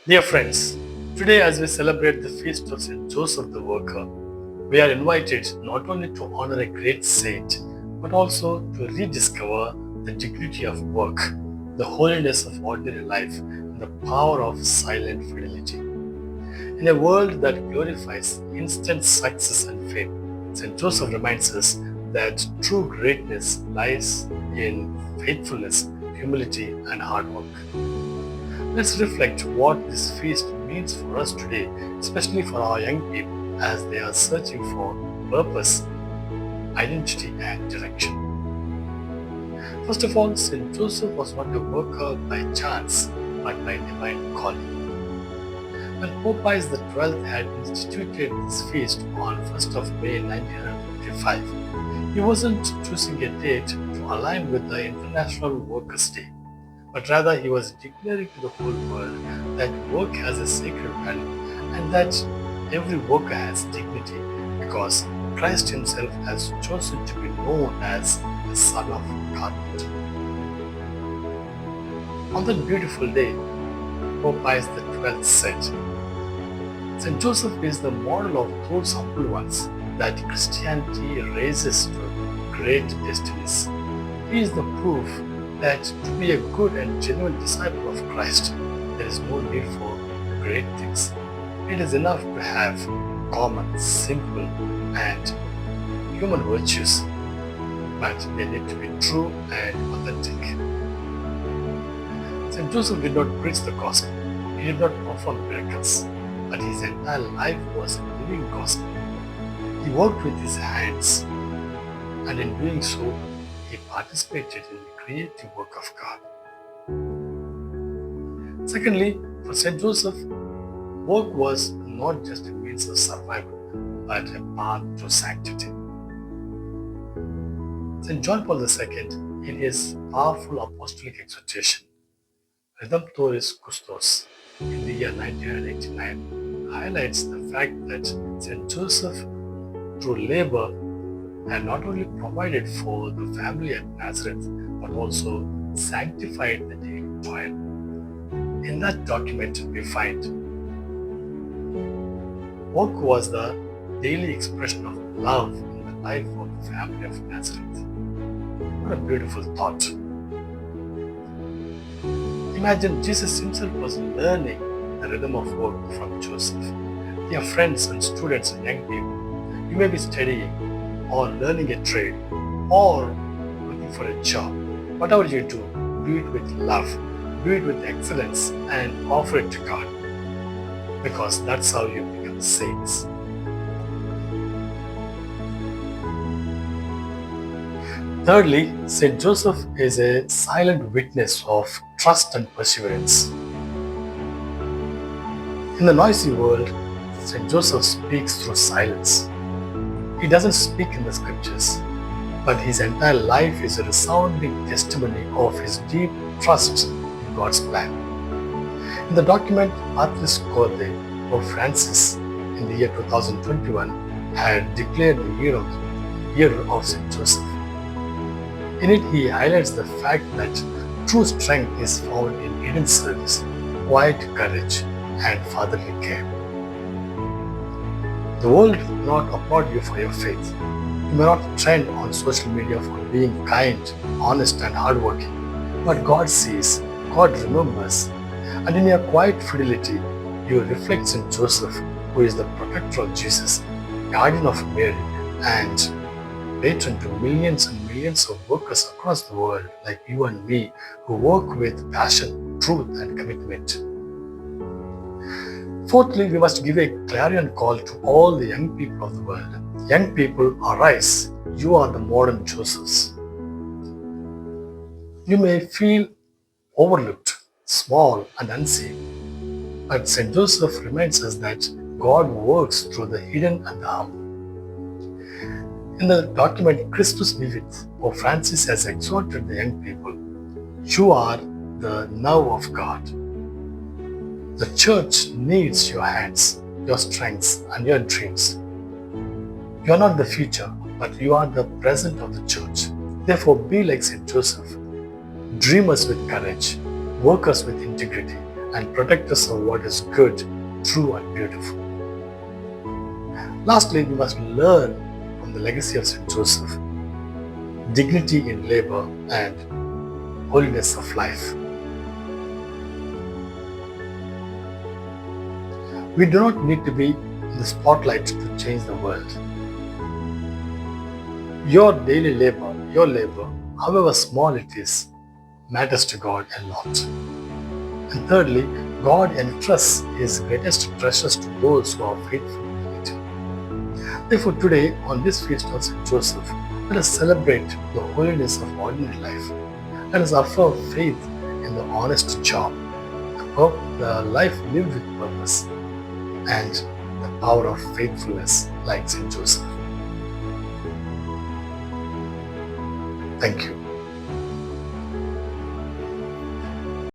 Dear friends, today as we celebrate the feast of St. Joseph the Worker, we are invited not only to honor a great saint, but also to rediscover the dignity of work, the holiness of ordinary life, and the power of silent fidelity. In a world that glorifies instant success and fame, St. Joseph reminds us that true greatness lies in faithfulness, humility, and hard work. Let's reflect what this feast means for us today, especially for our young people as they are searching for purpose, identity, and direction. First of all, St. Joseph was not a worker by chance, but by divine calling. When Pope Pius XII had instituted this feast on 1st of May 1955, he wasn't choosing a date to align with the International Workers' Day, but rather he was declaring to the whole world that work has a sacred value and that every worker has dignity because Christ himself has chosen to be known as the Son of Carpenter. On that beautiful day, Pope Pius XII said, St. Joseph is the model of those humble ones that Christianity raises to great destinies. He is the proof that to be a good and genuine disciple of Christ, there is no need for great things. It is enough to have common, simple, and human virtues, but they need to be true and authentic. St. Joseph did not preach the gospel, he did not perform miracles, but his entire life was a living gospel. He worked with his hands, and in doing so, he participated in the creative work of God. Secondly, for St. Joseph, work was not just a means of survival, but a path to sanctity. St. John Paul II, in his powerful apostolic exhortation, Redemptoris Custos, in the year 1989, highlights the fact that St. Joseph, through labor, had not only provided for the family at Nazareth, but also sanctified the daily toil. In that document, we find work was the daily expression of love in the life of the family of Nazareth. What a beautiful thought. Imagine Jesus himself was learning the rhythm of work from Joseph. Dear friends and students and young people, you may be studying or learning a trade or looking for a job. Whatever you do it with love, do it with excellence, and offer it to God, because that's how you become saints. Thirdly, St. Joseph is a silent witness of trust and perseverance. In the noisy world, St. Joseph speaks through silence. He doesn't speak in the scriptures, but his entire life is a resounding testimony of his deep trust in God's plan. In the document Patris Corde, Pope Francis in the year 2021 had declared the year of St. Joseph. In it, he highlights the fact that true strength is found in hidden service, quiet courage, and fatherly care. The world will not applaud you for your faith. You may not trend on social media for being kind, honest, and hardworking. But God sees, God remembers, and in your quiet fidelity, you reflect St. Joseph, who is the protector of Jesus, guardian of Mary, and patron to millions and millions of workers across the world like you and me who work with passion, truth, and commitment. Fourthly, we must give a clarion call to all the young people of the world. Young people, arise. You are the modern Josephs. You may feel overlooked, small, and unseen, but St. Joseph reminds us that God works through the hidden and the humble. In the document Christus Vivit, Pope Francis has exhorted the young people, you are the nerve of God. The church needs your hands, your strengths, and your dreams. You are not the future, but you are the present of the church. Therefore, be like St. Joseph, dreamers with courage, workers with integrity, and protectors of what is good, true, and beautiful. Lastly, we must learn from the legacy of St. Joseph, dignity in labor and holiness of life. We do not need to be in the spotlight to change the world. Your daily labor, your labor, however small it is, matters to God a lot. And thirdly, God entrusts His greatest treasures to those who are faithful in it. Therefore, today, on this feast of St. Joseph, let us celebrate the holiness of ordinary life. Let us affirm faith in the honest job, the life lived with purpose, and the power of faithfulness like St. Joseph. Thank you.